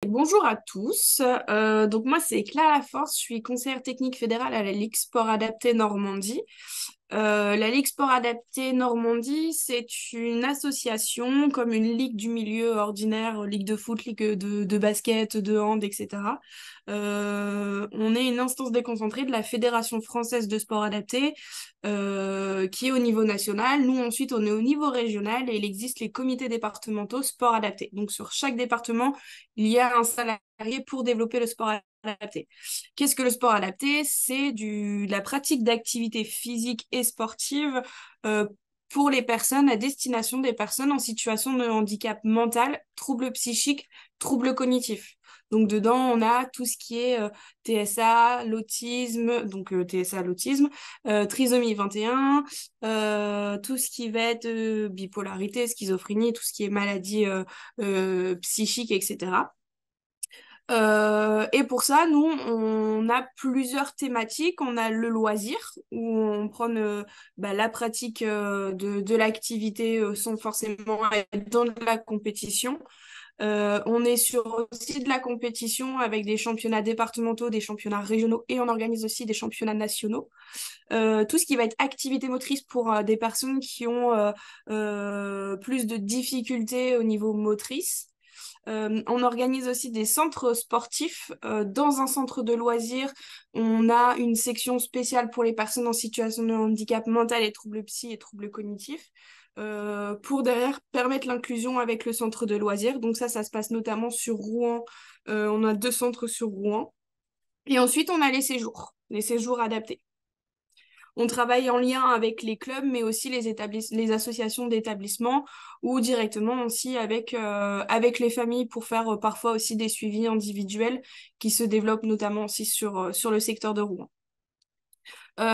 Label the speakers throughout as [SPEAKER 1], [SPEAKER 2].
[SPEAKER 1] Bonjour à tous. Donc moi c'est Claire Laforce, je suis conseillère technique fédérale à la Ligue Sport Adapté Normandie. La Ligue Sport Adapté Normandie, c'est une association comme une ligue du milieu ordinaire, ligue de foot, ligue de basket, de hand, etc. On est une instance déconcentrée de la Fédération française de sport adapté qui est au niveau national. Nous ensuite on est au niveau régional et il existe les comités départementaux sport adapté. Donc sur chaque département, il y a un salarié pour développer le sport adapté. Qu'est-ce que le sport adapté? C'est la pratique d'activités physiques et sportives euh, pour les personnes à destination des personnes en situation de handicap mental, troubles psychiques, troubles cognitifs. Donc dedans, on a tout ce qui est TSA, l'autisme, donc TSA, l'autisme, trisomie 21, tout ce qui va être bipolarité, schizophrénie, tout ce qui est maladie psychique, etc. Et pour ça, nous, on a plusieurs thématiques. On a le loisir, où on prend la pratique de l'activité sans forcément être dans de la compétition. On est sur aussi de la compétition avec des championnats départementaux, des championnats régionaux et on organise aussi des championnats nationaux. Tout ce qui va être activité motrice pour des personnes qui ont plus de difficultés au niveau motrice. On organise aussi des centres sportifs. Dans un centre de loisirs, on a une section spéciale pour les personnes en situation de handicap mental et troubles psy et troubles cognitifs. Pour derrière permettre l'inclusion avec le centre de loisirs. Donc ça se passe notamment sur Rouen. On a deux centres sur Rouen. Et ensuite, on a les séjours adaptés. On travaille en lien avec les clubs, mais aussi les associations d'établissements ou directement aussi avec les familles pour faire parfois aussi des suivis individuels qui se développent notamment aussi sur le secteur de Rouen.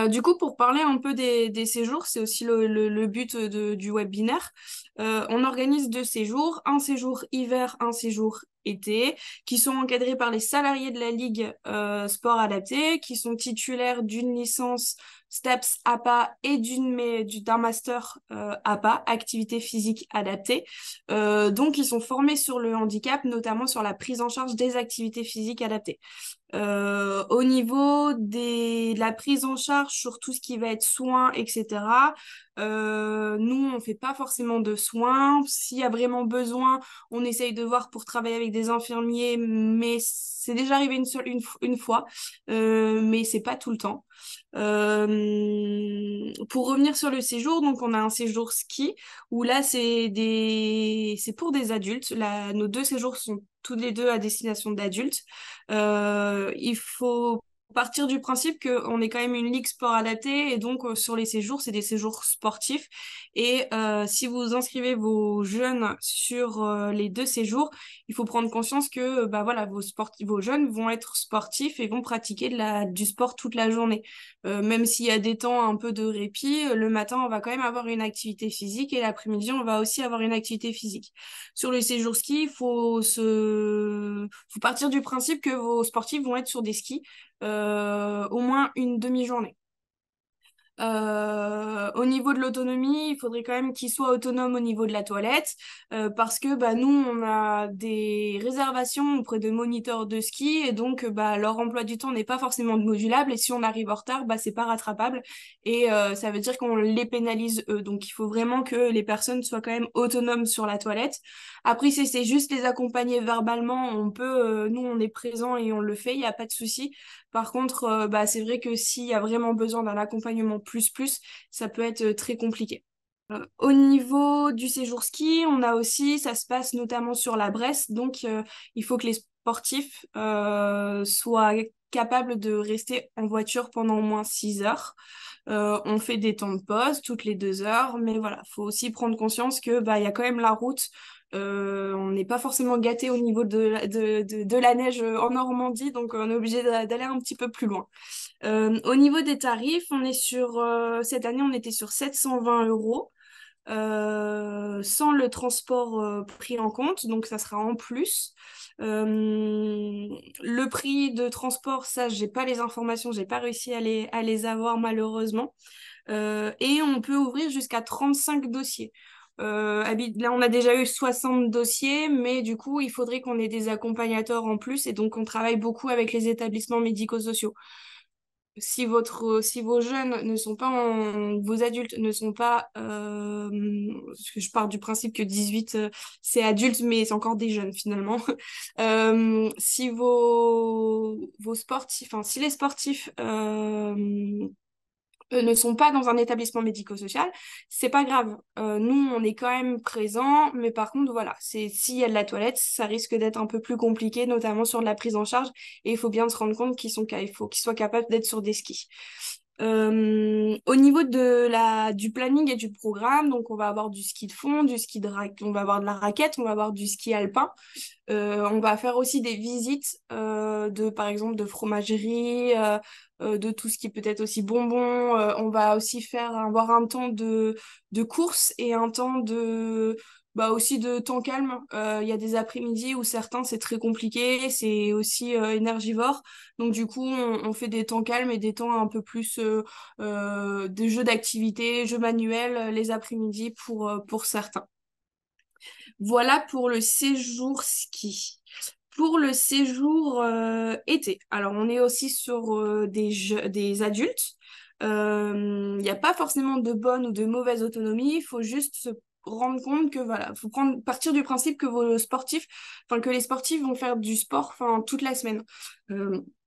[SPEAKER 1] Du coup, pour parler un peu des séjours, c'est aussi le but du webinaire. On organise deux séjours, un séjour hiver, un séjour été, qui sont encadrés par les salariés de la Ligue Sport Adapté, qui sont titulaires d'une licence STEPS APA et d'un master APA, Activité physique adaptée. Donc, ils sont formés sur le handicap, notamment sur la prise en charge des activités physiques adaptées. Au niveau de la prise en charge sur tout ce qui va être soins, etc., nous, on fait pas forcément de soins. S'il y a vraiment besoin, on essaye de voir pour travailler avec des infirmiers, mais c'est déjà arrivé une fois, mais c'est pas tout le temps. Pour revenir sur le séjour, donc on a un séjour ski où là c'est pour des adultes. Là, nos deux séjours sont tous les deux à destination d'adultes. Il faut partir du principe qu'on est quand même une ligue sport adaptée et donc sur les séjours, c'est des séjours sportifs. Et si vous inscrivez vos jeunes sur les deux séjours, il faut prendre conscience que bah voilà, vos jeunes vont être sportifs et vont pratiquer du sport toute la journée. Même s'il y a des temps un peu de répit, le matin, on va quand même avoir une activité physique et l'après-midi, on va aussi avoir une activité physique. Sur les séjours ski, faut partir du principe que vos sportifs vont être sur des skis au moins une demi-journée. Au niveau de l'autonomie, il faudrait quand même qu'ils soient autonomes au niveau de la toilette, parce que bah, nous, on a des réservations auprès de moniteurs de ski, et donc bah, leur emploi du temps n'est pas forcément modulable, et si on arrive en retard, bah, c'est pas rattrapable, et ça veut dire qu'on les pénalise eux. Donc il faut vraiment que les personnes soient quand même autonomes sur la toilette. Après, si c'est juste les accompagner verbalement, on peut, nous, on est présent et on le fait, il n'y a pas de souci. Par contre, bah, c'est vrai que s'il y a vraiment besoin d'un accompagnement plus, ça peut être très compliqué. Au niveau du séjour ski, on a aussi, ça se passe notamment sur la Bresse, donc il faut que les sportifs soient capables de rester en voiture pendant au moins 6 heures. On fait des temps de pause toutes les 2 heures, mais voilà, faut aussi prendre conscience que bah, il y a quand même la route. On n'est pas forcément gâté au niveau de la neige en Normandie, donc on est obligé d'aller un petit peu plus loin. Au niveau des tarifs, cette année, on était sur 720 euros sans le transport pris en compte, donc ça sera en plus. Le prix de transport, ça, j'ai pas les informations, j'ai pas réussi à les avoir malheureusement. Et on peut ouvrir jusqu'à 35 dossiers. Là, on a déjà eu 60 dossiers, mais du coup, il faudrait qu'on ait des accompagnateurs en plus et donc on travaille beaucoup avec les établissements médico-sociaux. Si vos jeunes ne sont pas vos adultes ne sont pas, parce que je pars du principe que 18 c'est adulte, mais c'est encore des jeunes finalement. Si vos sportifs, enfin, si les sportifs ne sont pas dans un établissement médico-social, c'est pas grave. Nous, on est quand même présents, mais par contre, voilà, c'est s'il y a de la toilette, ça risque d'être un peu plus compliqué, notamment sur la prise en charge, et il faut bien se rendre compte il faut qu'ils soient capables d'être sur des skis. Au niveau du planning et du programme, donc on va avoir du ski de fond, on va avoir de la raquette, on va avoir du ski alpin. On va faire aussi des visites par exemple, de fromagerie, de tout ce qui peut être aussi bonbons. On va aussi avoir un temps de course et un temps aussi de temps calme. Il y a des après-midi où certains, c'est très compliqué, c'est aussi énergivore. Donc, du coup, on fait des temps calmes et des temps un peu plus de jeux d'activité, jeux manuels les après-midi pour certains. Voilà pour le séjour ski. Pour le séjour été, alors on est aussi sur des adultes. Il n'y a pas forcément de bonne ou de mauvaise autonomie. Il faut juste se rendre compte que voilà, faut partir du principe que que les sportifs vont faire du sport, enfin, toute la semaine.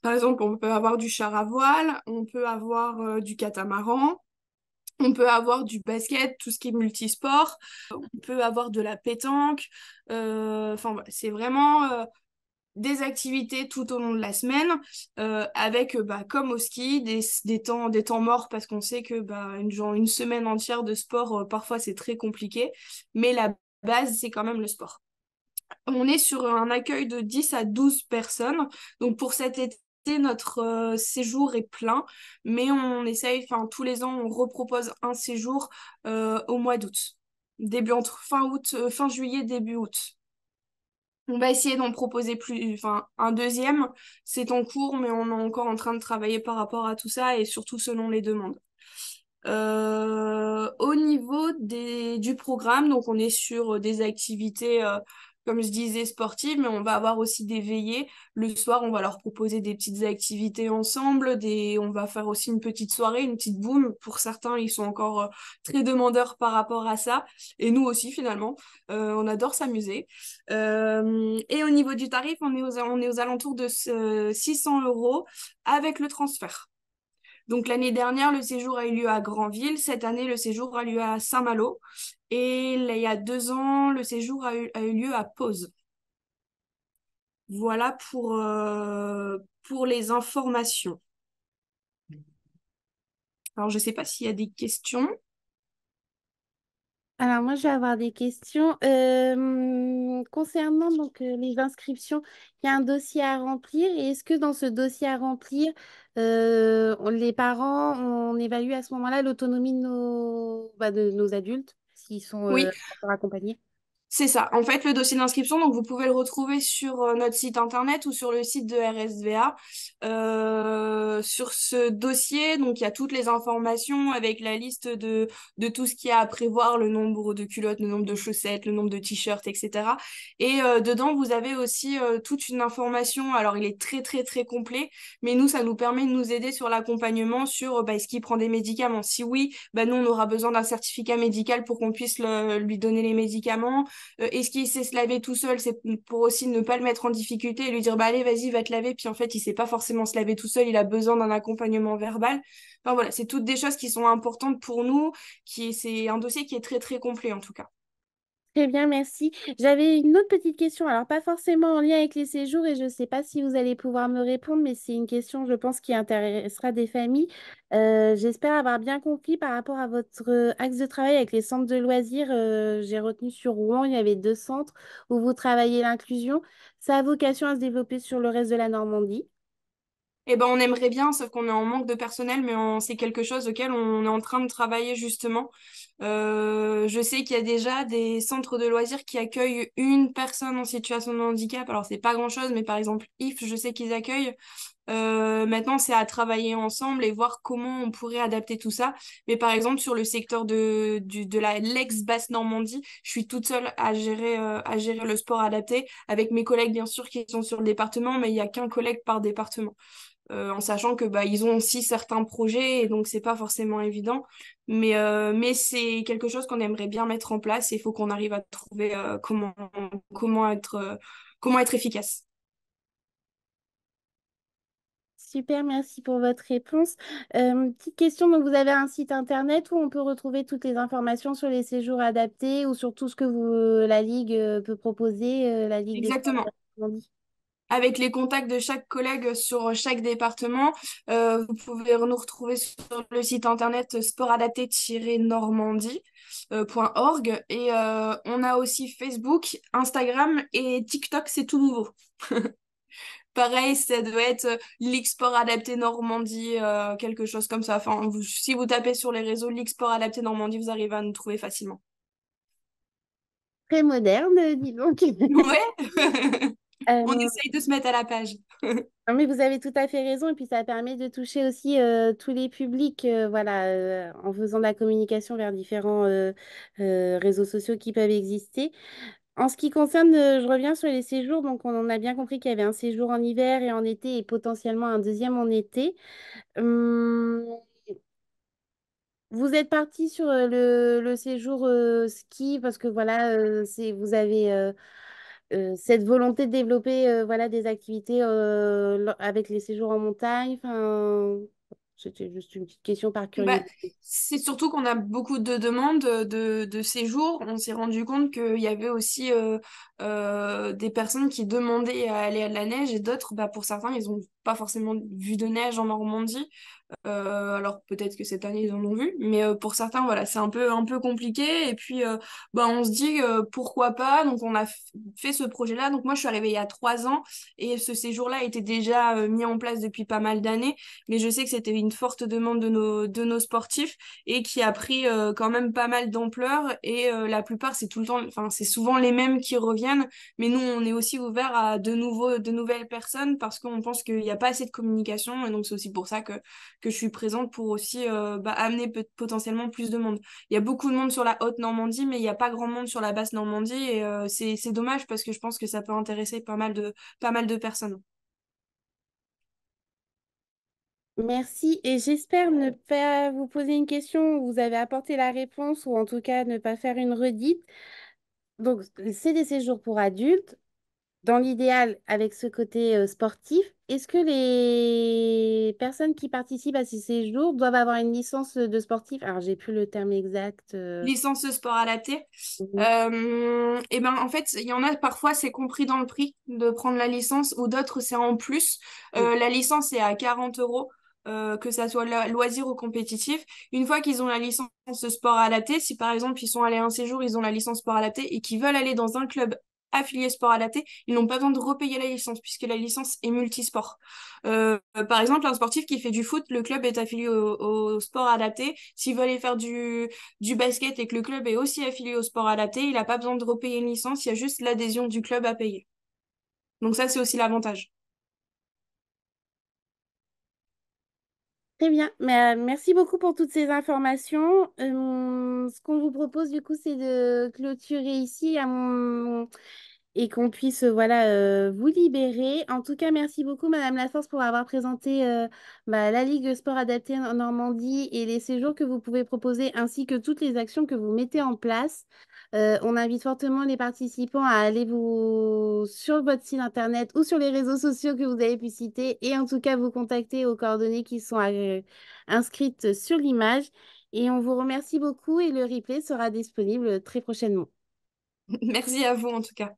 [SPEAKER 1] Par exemple, on peut avoir du char à voile, on peut avoir du catamaran. On peut avoir du basket, tout ce qui est multisport. On peut avoir de la pétanque. Enfin, voilà, c'est vraiment des activités tout au long de la semaine, avec, comme au ski, des temps morts parce qu'on sait que genre, une semaine entière de sport, parfois c'est très compliqué. Mais la base, c'est quand même le sport. On est sur un accueil de 10 à 12 personnes. Donc pour cet été, notre séjour est plein, mais on essaye, enfin tous les ans, on repropose un séjour au mois d'août. Entre fin juillet, début août. On va essayer d'en proposer enfin un deuxième. C'est en cours, mais on est encore en train de travailler par rapport à tout ça et surtout selon les demandes. Au niveau du programme, donc on est sur des activités, comme je disais, sportives, mais on va avoir aussi des veillées. Le soir, on va leur proposer des petites activités ensemble, on va faire aussi une petite soirée, une petite boum. Pour certains, ils sont encore très demandeurs par rapport à ça. Et nous aussi, finalement, on adore s'amuser. Et au niveau du tarif, on est aux alentours de 600 euros avec le transfert. Donc l'année dernière, le séjour a eu lieu à Granville. Cette année, le séjour a eu lieu à Saint-Malo. Et là, il y a 2 ans, le séjour a eu lieu à Pause. Voilà pour les informations. Alors, je ne sais pas s'il y a des questions.
[SPEAKER 2] Alors moi, je vais avoir des questions. Concernant les inscriptions, il y a un dossier à remplir. Et est-ce que dans ce dossier à remplir, les parents, on évalue à ce moment-là l'autonomie de nos adultes, s'ils sont
[SPEAKER 1] Oui,
[SPEAKER 2] encore accompagnés?
[SPEAKER 1] c'est ça. En fait, le dossier d'inscription, donc vous pouvez le retrouver sur notre site internet ou sur le site de RSVA. Sur ce dossier, donc il y a toutes les informations avec la liste de tout ce qu'il y a à prévoir, le nombre de culottes, le nombre de chaussettes, le nombre de t-shirts, etc. Et dedans, vous avez aussi toute une information. Alors, il est très, très, très complet, mais nous, ça nous permet de nous aider sur l'accompagnement, sur est-ce qu'il prend des médicaments. Si oui, nous, on aura besoin d'un certificat médical pour qu'on puisse lui donner les médicaments. Est-ce qu'il sait se laver tout seul? C'est pour aussi ne pas le mettre en difficulté et lui dire, bah allez, vas-y, va te laver. Puis en fait, il sait pas forcément se laver tout seul, il a besoin d'un accompagnement verbal. Enfin voilà, c'est toutes des choses qui sont importantes pour nous, c'est un dossier qui est très très complet en tout cas.
[SPEAKER 2] Très bien, merci. J'avais une autre petite question, alors pas forcément en lien avec les séjours et je ne sais pas si vous allez pouvoir me répondre, mais c'est une question, je pense, qui intéressera des familles. J'espère avoir bien compris par rapport à votre axe de travail avec les centres de loisirs. J'ai retenu sur Rouen, il y avait 2 centres où vous travaillez l'inclusion. Ça a vocation à se développer sur le reste de la Normandie.
[SPEAKER 1] Eh ben, on aimerait bien, sauf qu'on est en manque de personnel, mais c'est quelque chose auquel on est en train de travailler justement. Je sais qu'il y a déjà des centres de loisirs qui accueillent une personne en situation de handicap. Alors, c'est pas grand-chose, mais par exemple, IF, je sais qu'ils accueillent. Maintenant, c'est à travailler ensemble et voir comment on pourrait adapter tout ça. Mais par exemple, sur le secteur de la l'ex-Basse Normandie, je suis toute seule à gérer le sport adapté avec mes collègues, bien sûr, qui sont sur le département, mais il n'y a qu'un collègue par département. En sachant que bah, ils ont aussi certains projets et donc c'est pas forcément évident. Mais c'est quelque chose qu'on aimerait bien mettre en place et il faut qu'on arrive à trouver comment être efficace.
[SPEAKER 2] Super, merci pour votre réponse. Petite question, donc vous avez un site internet où on peut retrouver toutes les informations sur les séjours adaptés ou sur tout ce que la Ligue peut proposer, la Ligue des sports
[SPEAKER 1] Exactement.
[SPEAKER 2] adaptés.
[SPEAKER 1] Avec les contacts de chaque collègue sur chaque département, vous pouvez nous retrouver sur le site internet sportadapté-normandie.org et on a aussi Facebook, Instagram et TikTok, c'est tout nouveau. Pareil, ça doit être Ligue Sport Adapté Normandie, quelque chose comme ça. Enfin, si vous tapez sur les réseaux Ligue Sport Adapté Normandie, vous arrivez à nous trouver facilement.
[SPEAKER 2] Très moderne, dis donc.
[SPEAKER 1] Ouais, on
[SPEAKER 2] Euh,
[SPEAKER 1] essaye de se mettre à la page.
[SPEAKER 2] non, mais vous avez tout à fait raison et puis ça permet de toucher aussi tous les publics voilà, en faisant de la communication vers différents réseaux sociaux qui peuvent exister. En ce qui concerne, je reviens sur les séjours, donc on en a bien compris qu'il y avait un séjour en hiver et en été et potentiellement un deuxième en été. Hum, Vous êtes parti sur le séjour ski parce que voilà, vous avez cette volonté de développer voilà, des activités avec les séjours en montagne. Enfin, c'était juste une petite question par
[SPEAKER 1] Bah,
[SPEAKER 2] curiosité.
[SPEAKER 1] c'est surtout qu'on a beaucoup de demandes de séjour. On s'est rendu compte qu'il y avait aussi des personnes qui demandaient à aller à de la neige et d'autres, bah, pour certains, ils n'ont pas forcément vu de neige en Normandie. Alors peut-être que cette année ils en ont vu, mais pour certains voilà c'est un peu compliqué et puis bah, on se dit pourquoi pas, donc on a fait ce projet-là. Donc moi je suis arrivée il y a 3 ans et ce séjour-là était déjà mis en place depuis pas mal d'années, mais je sais que c'était une forte demande de nos sportifs et qui a pris quand même pas mal d'ampleur et la plupart c'est tout le temps, enfin c'est souvent les mêmes qui reviennent, mais nous on est aussi ouvert à de nouvelles personnes parce qu'on pense qu'il n'y a pas assez de communication et donc c'est aussi pour ça que je suis présente pour aussi bah, amener potentiellement plus de monde. Il y a beaucoup de monde sur la haute Normandie, mais il n'y a pas grand monde sur la basse Normandie et c'est dommage parce que je pense que ça peut intéresser pas mal de personnes.
[SPEAKER 2] Merci et j'espère ne pas vous poser une question où vous avez apporté la réponse ou en tout cas ne pas faire une redite. Donc, c'est des séjours pour adultes. Dans l'idéal, avec ce côté sportif, est-ce que les personnes qui participent à ces séjours doivent avoir une licence de sportif? Alors, j'ai plus le terme exact.
[SPEAKER 1] Licence sport adapté.
[SPEAKER 2] Mhm.
[SPEAKER 1] Et ben en fait, il y en a parfois c'est compris dans le prix de prendre la licence ou d'autres c'est en plus. La licence est à 40 euros. Que ça soit loisir ou compétitif. Une fois qu'ils ont la licence sport adapté, si par exemple ils sont allés un séjour, ils ont la licence sport adapté et qu'ils veulent aller dans un club affilié sport adapté, ils n'ont pas besoin de repayer la licence puisque la licence est multisport. Par exemple, un sportif qui fait du foot, le club est affilié au sport adapté. S'il veut aller faire du basket et que le club est aussi affilié au sport adapté, il n'a pas besoin de repayer une licence, il y a juste l'adhésion du club à payer. Donc ça, c'est aussi l'avantage.
[SPEAKER 2] Très bien. Merci beaucoup pour toutes ces informations. Ce qu'on vous propose du coup, c'est de clôturer ici et qu'on puisse voilà, vous libérer. En tout cas, merci beaucoup, Madame Laforce, pour avoir présenté la Ligue Sport Adapté en Normandie et les séjours que vous pouvez proposer, ainsi que toutes les actions que vous mettez en place. On invite fortement les participants à aller sur votre site internet ou sur les réseaux sociaux que vous avez pu citer et en tout cas vous contacter aux coordonnées qui sont inscrites sur l'image. Et on vous remercie beaucoup et le replay sera disponible très prochainement.
[SPEAKER 1] Merci à vous en tout cas.